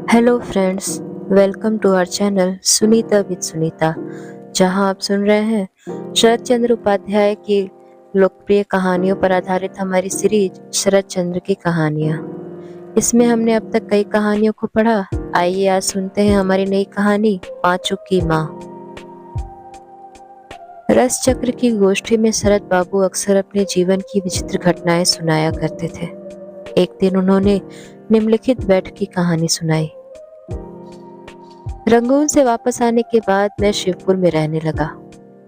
Hello friends, welcome to our channel Sunita with Sunita, जहां आप सुन रहे हैं शरत चंद्र उपाध्याय की लोकप्रिय कहानियों पर आधारित हमारी सीरीज शरत चंद्र की कहानियां। इसमें हमने अब तक कई कहानियों को पढ़ा। आइए आज सुनते हैं हमारी नई कहानी पांचों की माँ। रस चक्र की गोष्ठी में शरत बाबू अक्सर अपने जीवन की विचित्र घटनाएं सुनाया करते थे। एक दिन उन्होंने निम्नलिखित बैठ की कहानी सुनाई। रंगून से वापस आने के बाद मैं शिवपुर में रहने लगा।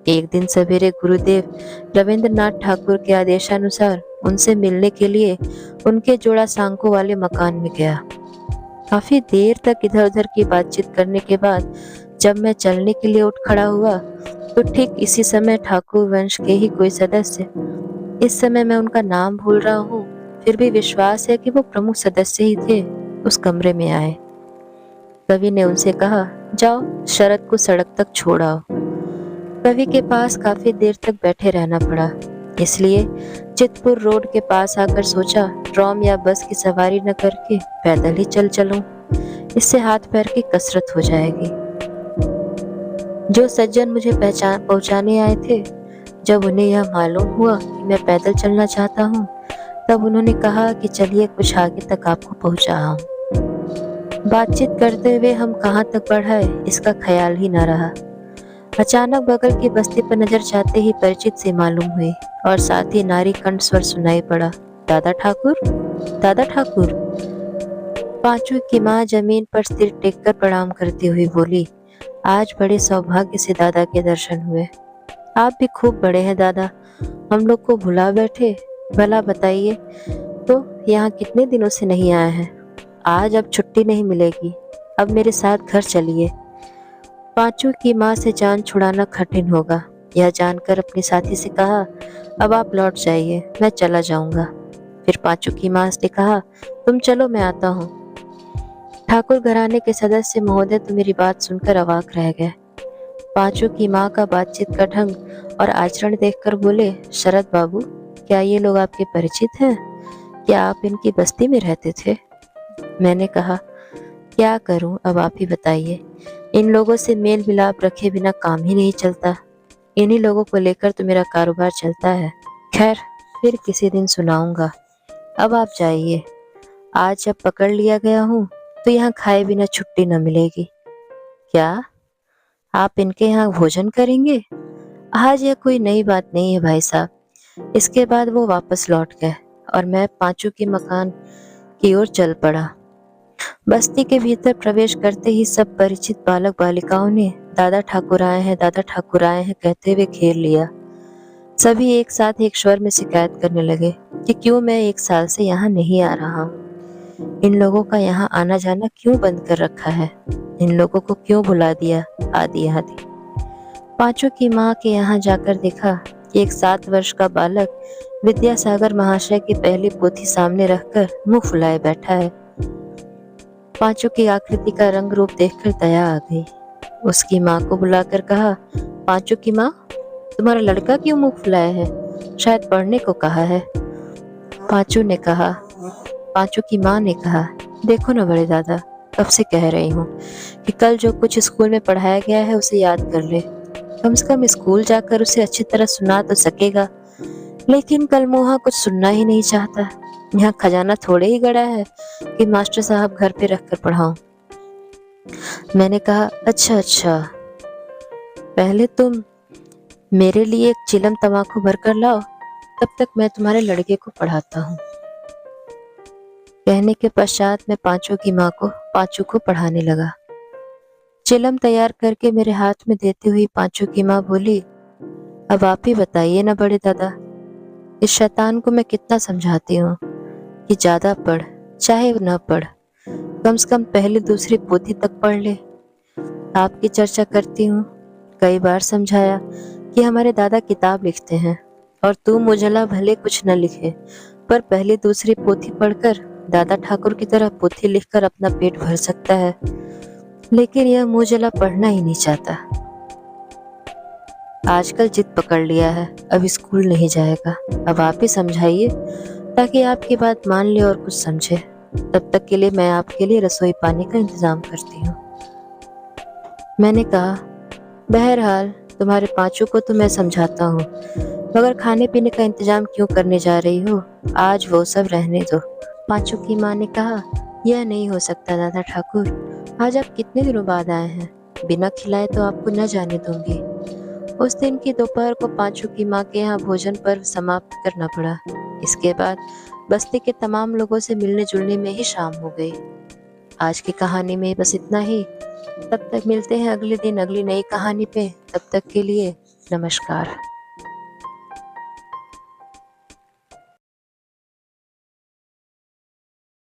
एक दिन सवेरे गुरुदेव रविंद्रनाथ ठाकुर के आदेशानुसार उनसे मिलने के लिए उनके जोड़ा सांको वाले मकान में गया। काफी देर तक इधर उधर की बातचीत करने के बाद जब मैं चलने के लिए उठ खड़ा हुआ तो ठीक इसी समय ठाकुर वंश के ही कोई सदस्य, इस समय मैं उनका नाम भूल रहा हूँ, फिर भी विश्वास है कि वो प्रमुख सदस्य ही थे, उस कमरे में आए। कवि ने उनसे कहा, जाओ शरत को सड़क तक छोड़ आओ। कवि के पास काफी देर तक बैठे रहना पड़ा, इसलिए चितपुर रोड के पास आकर सोचा ट्राम या बस की सवारी न करके पैदल ही चल चलूं, इससे हाथ पैर की कसरत हो जाएगी। जो सज्जन मुझे पहचान पहुंचाने आए थे, जब उन्हें यह मालूम हुआ कि मैं पैदल चलना चाहता हूँ, तब उन्होंने कहा कि चलिए कुछ आगे तक आपको पहुंचाऊं। बातचीत करते हुए हम कहाँ तक बढ़े इसका ख्याल ही न रहा। अचानक बगल की बस्ती पर नजर जाते ही परिचित से मालूम हुई और साथ ही नारी कंठ स्वर सुनाई पड़ा, दादा ठाकुर, दादा ठाकुर। पांचों की माँ जमीन पर सिर टेक कर प्रणाम करती हुई बोली, आज बड़े सौभाग्य से दादा के दर्शन हुए। आप भी खूब बड़े हैं दादा, हम लोग को भुला बैठे। भला बताइए तो यहाँ कितने दिनों से नहीं आए हैं। आज अब छुट्टी नहीं मिलेगी, अब मेरे साथ घर चलिए। पांचों की माँ से जान छुड़ाना कठिन होगा, यह जानकर अपने साथी से कहा, अब आप लौट जाइए, मैं चला जाऊंगा। फिर पांचों की माँ ने कहा, तुम चलो मैं आता हूँ। ठाकुर घराने के सदस्य महोदय तो मेरी बात सुनकर अवाक रह गए। पांचों की माँ का बातचीत का ढंग और आचरण देखकर बोले, शरत बाबू, क्या ये लोग आपके परिचित हैं? क्या आप इनकी बस्ती में रहते थे? मैंने कहा, क्या करूं, अब आप ही बताइए। इन लोगों से मेल मिलाप रखे बिना काम ही नहीं चलता। इन्हीं लोगों को लेकर तो मेरा कारोबार चलता है। खैर, फिर किसी दिन सुनाऊंगा। अब आप जाइए। आज जब पकड़ लिया गया हूँ तो यहाँ खाए बिना छुट्टी न मिलेगी। क्या आप इनके यहाँ भोजन करेंगे? आज यह कोई नई बात नहीं है भाई साहब। इसके बाद वो वापस लौट गए और मैं पांचों के मकान की ओर चल पड़ा। बस्ती के भीतर प्रवेश करते ही सब परिचित बालक बालिकाओं ने दादा ठाकुर आए हैं, दादा ठाकुर आए हैं कहते हुए घेर लिया। सभी एक साथ एक स्वर में शिकायत करने लगे कि क्यों मैं 1 साल से यहाँ नहीं आ रहा हूँ। इन लोगों का यहाँ आना जाना क्यों बंद कर रखा है? इन लोगों को क्यों भुला दिया? आदि आदि। पांचों की माँ के यहाँ जाकर देखा कि एक 7 वर्ष का बालक विद्यासागर महाशय की पहली पोथी सामने रखकर मुंह फुलाए बैठा है। पांचों की आकृति का रंग रूप देखकर दया आ गई। उसकी माँ को बुलाकर कहा, पांचों की माँ, तुम्हारा लड़का क्यों मुंह फुलाया है? शायद पढ़ने को कहा है। पांचों की माँ ने कहा, देखो ना बड़े दादा, कब से कह रही हूँ कि कल जो कुछ स्कूल में पढ़ाया गया है उसे याद कर ले। कम से कम स्कूल जाकर उसे अच्छी तरह सुना तो सकेगा, लेकिन कल मुहा कुछ सुनना ही नहीं चाहता। यहाँ खजाना थोड़े ही गड़ा है कि मास्टर साहब घर पे रखकर पढ़ाऊं। मैंने कहा, अच्छा अच्छा, पहले तुम मेरे लिए एक चिलम तमाकू भरकर लाओ, तब तक मैं तुम्हारे लड़के को पढ़ाता हूँ। कहने के पश्चात मैं पांचों को पढ़ाने लगा। चिलम तैयार करके मेरे हाथ में देते हुए पांचों की माँ बोली, अब आप ही बताइए ना बड़े दादा, इस शैतान को मैं कितना समझाती हूँ कि ज्यादा पढ़ चाहे न पढ़, कम से कम पहली दूसरी पोथी तक पढ़ ले। आपकी चर्चा करती हूँ, कई बार समझाया कि हमारे दादा किताब लिखते हैं और तू मुझला भले कुछ न लिखे, पर पहली दूसरी पोथी पढ़कर दादा ठाकुर की तरह पोथी लिखकर अपना पेट भर सकता है। लेकिन यह मुझला पढ़ना ही नहीं चाहता। आजकल जिद पकड़ लिया है, अब स्कूल नहीं जाएगा। अब आप ही समझाइए ताकि आपकी बात मान ले और कुछ समझे। तब तक के लिए मैं आपके लिए रसोई पानी का इंतजाम करती हूँ। मैंने कहा, बहरहाल तुम्हारे पांचों को तो मैं समझाता हूँ, मगर खाने पीने का इंतजाम क्यों करने जा रही हो? आज वो सब रहने दो। पांचों की माँ ने कहा, यह नहीं हो सकता दादा ठाकुर, आज आप कितने दिनों बाद आए हैं, बिना खिलाए तो आपको न जाने दूंगी। उस दिन की दोपहर को पांचों की माँ के यहाँ भोजन पर्व समाप्त करना पड़ा। इसके बाद बस्ती के तमाम लोगों से मिलने जुलने में ही शाम हो गई। आज की कहानी में बस इतना ही। तब तक मिलते हैं अगले दिन अगली नई कहानी पे। तब तक के लिए नमस्कार।